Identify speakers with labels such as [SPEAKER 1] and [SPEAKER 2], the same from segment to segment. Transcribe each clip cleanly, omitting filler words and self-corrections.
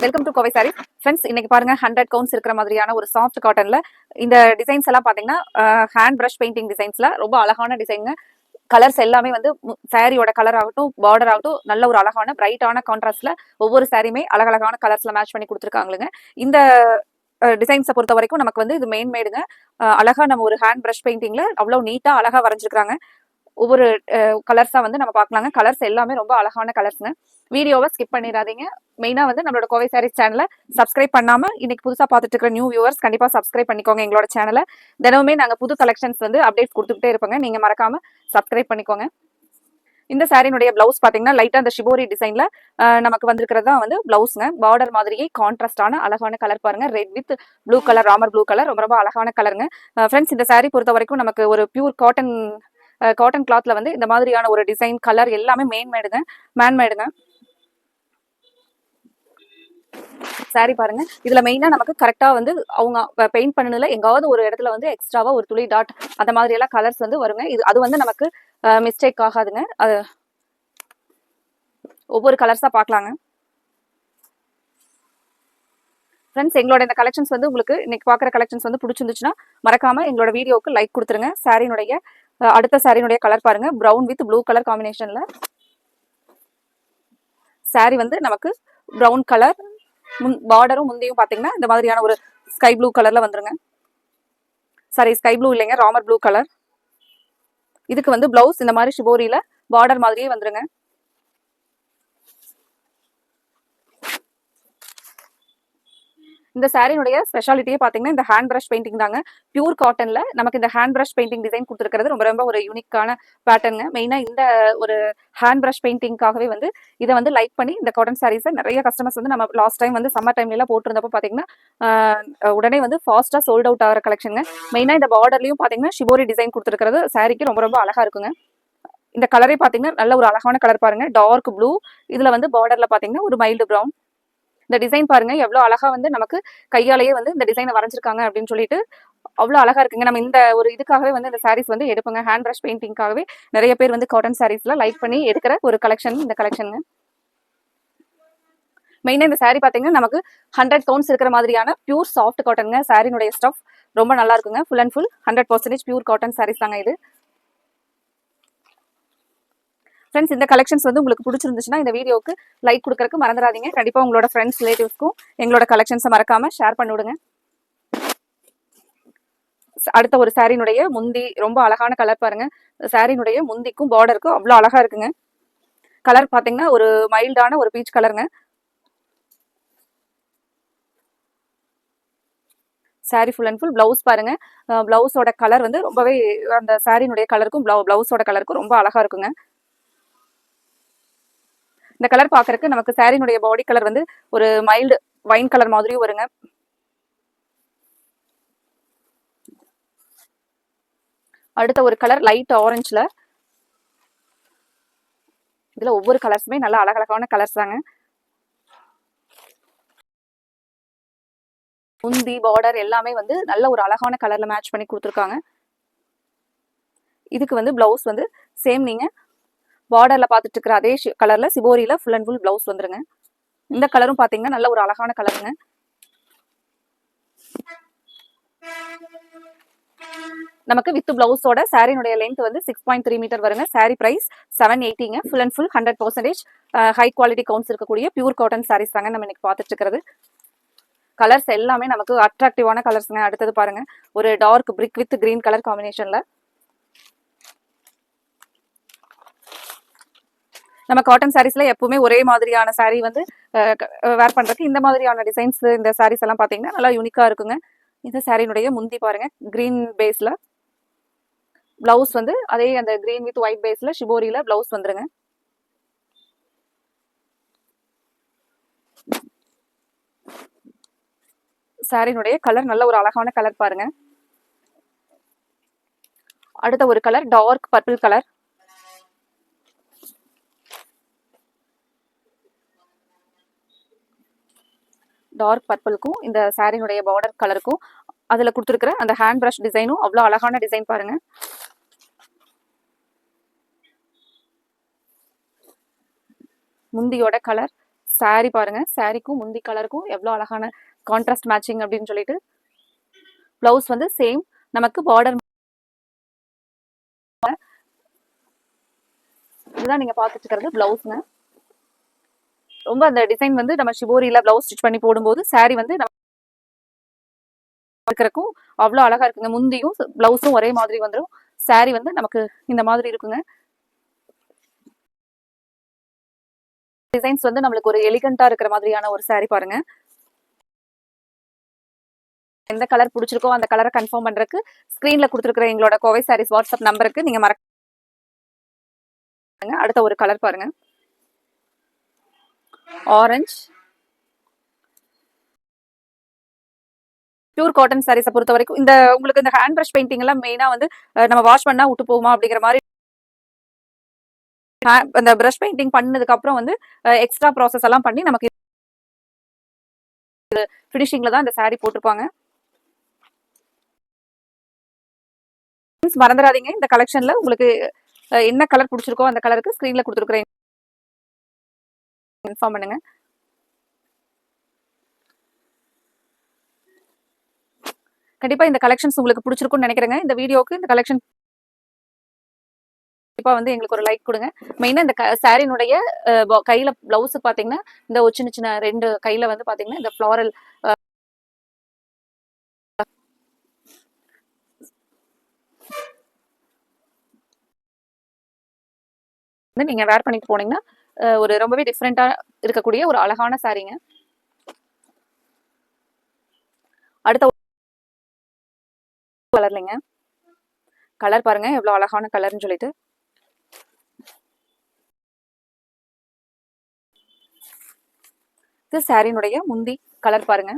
[SPEAKER 1] Welcome to Kovai sorry friends. இன்னைக்கு பாருங்க 100 counts இருக்கிற மாதிரியான ஒரு சாஃப்ட் காட்டன்ல இந்த டிசைன்ஸ் எல்லாம் பாத்தீங்கன்னா ஹேண்ட் பிரஷ் பெயிண்டிங் டிசைன்ஸ்ல ரொம்ப அழகான டிசைன். கலர்ஸ் எல்லாமே வந்து சாரியோட கலர் ஆகட்டும், பார்டர் ஆகட்டும், நல்ல ஒரு அழகான பிரைட்டான கான்ட்ராஸ்ட்ல ஒவ்வொரு சாரியுமே அழகழகான கலர்ஸ்ல மேட்ச் பண்ணி கொடுத்துருக்காங்களுங்க. இந்த டிசைன்ஸை பொறுத்த வரைக்கும் நமக்கு வந்து இது மெயின் மேடுங்க. அழகா நம்ம ஒரு ஹேண்ட் பிரஷ் பெயிண்டிங்ல அவ்வளவு நீட்டா அழகா வரைஞ்சிருக்காங்க. ஒவ்வொரு கலர்ஸா வந்து நம்ம பார்க்கலாங்க. கலர்ஸ் எல்லாமே ரொம்ப அழகான கலர்ஸ்ங்க. வீடியோவை ஸ்கிப் பண்ணிடாதீங்க. மெயினா வந்து நம்மளோட கோவை சாரீஸ் சேனலை சப்ஸ்கிரைப் பண்ணாம இன்னைக்கு புதுசா பார்த்துட்டு இருக்கிற நியூ வியூவர்ஸ் கண்டிப்பா சப்ஸ்கிரைப் பண்ணிக்கோங்க. எங்களோட சேனலை தினமுமே நாங்க புது கலெக்ஷன்ஸ் வந்து அப்டேட் கொடுத்துக்கிட்டே இருப்போங்க. நீங்க மறக்காம சப்ஸ்கிரைப் பண்ணிக்கோங்க. இந்த சாரினுடைய பிளவுஸ் பாத்தீங்கன்னா லைட்டா அந்த ஷிபோரி டிசைன்ல நமக்கு வந்திருக்கிறதா வந்து பிளவுஸ்ங்க. பார்டர் மாதிரியே கான்ட்ராஸ்டான அழகான கலர் பாருங்க. Red with blue colour, Ramar blue colour, ரொம்ப ரொம்ப அழகான கலருங்க. ஃப்ரெண்ட்ஸ், இந்த சாரி பொறுத்த வரைக்கும் நமக்கு ஒரு பியூர் காட்டன் கிளாத்ல வந்து இந்த மாதிரியான ஒரு டிசைன் கலர் எல்லாமே மேன்மேடுங்க. சாரி பாருங்க. இதுல மெயினா நமக்கு கரெக்டா வந்து அவங்க பெயிண்ட் பண்ணதுல எங்காவது ஒரு இடத்துல வந்து எக்ஸ்ட்ராவா ஒரு துளி டாட் அந்த மாதிரி எல்லாம் கலர்ஸ் வந்து வருங்க. அது வந்து நமக்கு மிஸ்டேக் ஆகாதுங்க. அது ஒவ்வொரு கலர்ஸா பார்க்கலாங்க. ஃப்ரெண்ட்ஸ், எங்களோட இந்த கலெக்ஷன்ஸ் வந்து உங்களுக்கு இன்னைக்கு பார்க்குற கலெக்ஷன்ஸ் வந்து பிடிச்சிருந்துச்சுன்னா மறக்காம எங்களோட வீடியோக்கு லைக் கொடுத்துருங்க. சாரினுடைய அடுத்த சாரினுடைய கலர் பாருங்க. ப்ரௌன் வித் ப்ளூ கலர் காம்பினேஷன்ல சாரி வந்து நமக்கு ப்ரௌன் கலர், பார்டரும் முந்தையும் பாத்தீங்கன்னா இந்த மாதிரியான ஒரு ஸ்கை ப்ளூ கலர்ல வந்துருங்க. சாரி, ஸ்கை ப்ளூ இல்லைங்க, ராமர் ப்ளூ கலர். இதுக்கு வந்து பிளவுஸ் இந்த மாதிரி ஷிபோரியில பார்டர் மாதிரியே வந்துருங்க. இந்த சாரினுடைய ஸ்பெஷாலிட்டியே பாத்தீங்கன்னா இந்த ஹேண்ட் பிரஷ் பெயிண்டிங் தாங்க. பியூர் காட்டன்ல நமக்கு இந்த ஹேண்ட் பிரஷ் பெயிண்டிங் டிசைன் கொடுத்துருக்கிறது ரொம்ப ரொம்ப ஒரு யூனிக்கான பேட்டர்னுங்க. மெயினா இந்த ஒரு ஹேண்ட் பிரஷ் பெயிண்டிங்காகவே வந்து இதை வந்து லைக் பண்ணி இந்த காட்டன் சாரீஸை நிறைய கஸ்டமர்ஸ் வந்து நம்ம லாஸ்ட் டைம் வந்து சம்மர் டைம்ல எல்லாம் போட்டிருந்தப்போ பாத்தீங்கன்னா உடனே வந்து ஃபாஸ்டா சோல்ட் அவுட் ஆகிற கலெக்ஷனுங்க. மெயினா இந்த பார்டர்லயும் பாத்தீங்கன்னா ஷிபோரி டிசைன் கொடுத்துருக்கிறது சாரிக்கு ரொம்ப ரொம்ப அழகா இருக்குங்க. இந்த கலரே பாத்தீங்கன்னா நல்ல ஒரு அழகான கலர் பாருங்க. டார்க் ப்ளூ, இதுல வந்து பார்டர்ல பாத்தீங்கன்னா ஒரு மைல்டு ப்ரௌன். இந்த டிசைன் பாருங்க எவ்வளவு அழகா வந்து நமக்கு கையாலேயே வந்து இந்த டிசைனை வரைஞ்சிருக்காங்க அப்படின்னு சொல்லிட்டு அவ்வளவு அழகா இருக்குங்க. நம்ம இந்த ஒரு இதுக்காகவே வந்து இந்த சாரீஸ் வந்து எடுப்போங்க. ஹேண்ட் பிரஷ் பெயிண்டிங்காகவே நிறைய பேர் வந்து காட்டன் சாரீஸ்ல லைக் பண்ணி எடுக்கிற ஒரு கலெக்ஷன் இந்த கலெக்ஷனுங்க. மெயினா இந்த சாரி பாத்தீங்கன்னா நமக்கு 100 கவுண்ட்ஸ் இருக்கிற மாதிரியான பியூர் சாஃப்ட் காட்டனுங்க. சாரினுடைய ஸ்டஃப் ரொம்ப நல்லா இருக்குங்க. Full and full 100% pure cotton saris தாங்க இது. ஃப்ரெண்ட்ஸ், இந்த கலெக்ஷன்ஸ் வந்து உங்களுக்கு பிடிச்சிருந்துச்சுன்னா இந்த வீடியோக்கு லைக் கொடுக்கறதுக்கு மறந்துடாதீங்க. கண்டிப்பா உங்களோட ஃப்ரெண்ட்ஸ் ரிலேட்டிவ்ஸ்க்கும் எங்களோட கலெக்ஷன்ஸை மறக்காம ஷேர் பண்ணி விடுங்க. அடுத்த ஒரு சாரினுடைய முந்தி ரொம்ப அழகான கலர் பாருங்க. சாரினுடைய முந்திக்கும் பார்டருக்கும் அவ்வளவு அழகா இருக்குங்க. கலர் பாத்தீங்கன்னா ஒரு மைல்டான ஒரு பீச் கலருங்க. Sorry full and full blouse பாருங்க. பிளவுஸோட கலர் வந்து ரொம்பவே அந்த சாரினுடைய கலருக்கும் பிளவுஸோட கலருக்கும் ரொம்ப அழகா இருக்குங்க. இந்த கலர் பாக்குறதுக்கு நமக்கு சாரினுடைய பாடி கலர் வந்து ஒரு மைல்டு வைன் கலர் மாதிரியும் வருங்க. அடுத்த ஒரு கலர் லைட் ஆரஞ்சுல. இதுல ஒவ்வொரு கலர்ஸுமே நல்ல அழகழகான கலர்ஸ் தாங்க. முந்தி பார்டர் எல்லாமே வந்து நல்ல ஒரு அழகான கலர்ல மேட்ச் பண்ணி கொடுத்துருக்காங்க. இதுக்கு வந்து பிளவுஸ் வந்து சேம் நீங்க பார்டர்ல பாத்துட்டு இருக்கிற அதே கலர்ல சிபோரியில ஃபுல் அண்ட் ஃபுல் பிளவுஸ் வந்துருங்க. இந்த கலரும் பாத்தீங்கன்னா நல்ல ஒரு அழகான கலருங்க. நமக்கு வித் பிளவுஸோட சாரினுடைய லென்த் வந்து 6.3 மீட்டர் வருங்க. சாரி பிரைஸ் 780ங்க. Full and full 100% high quality counts இருக்கக்கூடிய பியூர் காட்டன் சாரீஸ் தாங்க நம்ம இன்னைக்கு பாத்துட்டு இருக்கிறது. கலர்ஸ் எல்லாமே நமக்கு அட்ராக்டிவான கலர்ஸ்ங்க. அடுத்தது பாருங்க, ஒரு dark brick with green colour காம்பினேஷன்ல. நம்ம காட்டன் சாரீஸ்ல எப்பவுமே ஒரே மாதிரியான சாரீ வந்து வேர் பண்றதுக்கு இந்த மாதிரியான டிசைன்ஸ் இந்த சாரீஸ் எல்லாம் பாத்தீங்கன்னா நல்லா யூனிக்கா இருக்குங்க. இந்த சாரினுடைய முந்தி பாருங்க, கிரீன் பேஸ்ல. பிளவுஸ் வந்து அதே அந்த கிரீன் வித் ஒயிட் பேஸ்ல ஷிபோரியில பிளவுஸ் வந்துருங்க. சாரினுடைய கலர் நல்ல ஒரு அழகான கலர் பாருங்க. அடுத்த ஒரு colour dark purple colour. Dark பர்பிளுக்கும் இந்த சாரினுடைய பார்டர் கலருக்கும் அதுல கொடுத்துருக்கிற அந்த ஹேண்ட் பிரஷ் டிசைனும் அவ்வளவு அழகான டிசைன் பாருங்க. முந்தியோட கலர் saree பாருங்க. சாரிக்கும் முந்தி கலருக்கும் எவ்வளோ அழகான கான்ட்ராஸ்ட் மேட்சிங் அப்படின்னு சொல்லிட்டு. பிளவுஸ் வந்து சேம் நமக்கு பார்டர். இதுதான் நீங்க பார்த்துட்டு இருக்கிறது பிளவுஸ்ங்க. ரொம்ப அந்த டிசைன் வந்து நம்ம ஷிபோரியில பிளவுஸ் ஸ்டிச் பண்ணி போடும்போது saree வந்து இருக்கிறக்கும் அவ்வளோ அழகா இருக்குங்க. முந்தியும் பிளவுஸும் ஒரே மாதிரி வந்துடும். saree வந்து நமக்கு இந்த மாதிரி இருக்குங்க. டிசைன்ஸ் வந்து நம்மளுக்கு ஒரு எலிகண்டா இருக்கிற மாதிரியான ஒரு saree பாருங்க. எந்த கலர் பிடிச்சிருக்கோ அந்த கலரை கன்ஃபார்ம் பண்றதுக்கு ஸ்கிரீன்ல கொடுத்துருக்கிற எங்களோட கோவை சாரீஸ் வாட்ஸ்அப் நம்பருக்கு நீங்க மறக்காங்க. அடுத்த ஒரு கலர் பாருங்க, ஆரஞ்சு. பியூர் காட்டன் சாரீஸை பொறுத்த வரைக்கும் இந்த உங்களுக்கு இந்த ஹேண்ட் பிரஷ் பெயிண்டிங் எல்லாம் மெயினா வந்து நம்ம வாஷ் பண்ணா விட்டு போகுமா அப்படிங்கிற மாதிரி அந்த பிரஷ் பெயிண்டிங் பண்ணதுக்கு அப்புறம் வந்து எக்ஸ்ட்ரா ப்ராசஸ் எல்லாம் பண்ணி நமக்கு ஃபினிஷிங்ல தான் இந்த saree போட்டிருப்பாங்க. மறந்துடாதீங்க, இந்த கலெக்ஷன்ல உங்களுக்கு என்ன கலர் பிடிச்சிருக்கோ அந்த கலருக்கு ஸ்கிரீன்ல கொடுத்துருக்கிறேன் இன்ஃபார்ம் பண்ணுங்க. கண்டிப்பா இந்த கலெக்ஷன்ஸ் உங்களுக்கு பிடிச்சிருக்கும்னு நினைக்கிறேங்க. இந்த வீடியோக்கு இந்த கலெக்ஷன் கண்டிப்பா வந்து எங்களுக்கு ஒரு லைக் கொடுங்க. மெயினா இந்த சாரினுடைய கையில பிளவுஸ் பாத்தீங்கன்னா இந்த சின்ன சின்ன 2 கையில வந்து பாத்தீங்கன்னா இந்த ஃப்ளாரல் வந்து நீங்க வேர் பண்ணிட்டு போனீங்கன்னா ஒரு ரொம்பவே டிஃப்ரெண்டா இருக்கக்கூடிய ஒரு அழகான சாரீங்க. அடுத்த கலர்லங்க, கலர் பாருங்க எவ்வளவு அழகான கலர்னு சொல்லிட்டு. இது சாரினுடைய முந்தி கலர் பாருங்க.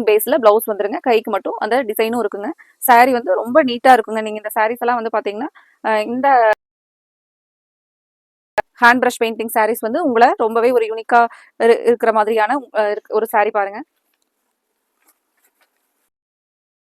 [SPEAKER 1] பேஸ்ல பிளவுஸ் வந்துருங்க, கைக்கு மட்டும் அந்த டிசைனும் இருக்குங்க. சாரி வந்து ரொம்ப நீட்டா இருக்குங்க. நீங்க இந்த சாரீஸ் எல்லாம் வந்து பாத்தீங்கன்னா இந்த ஹேண்ட் பிரஷ் பெயிண்டிங் சாரீஸ் வந்து உங்களை ரொம்பவே ஒரு யூனிக்கா இருக்கிற மாதிரியான ஒரு சாரி பாருங்க.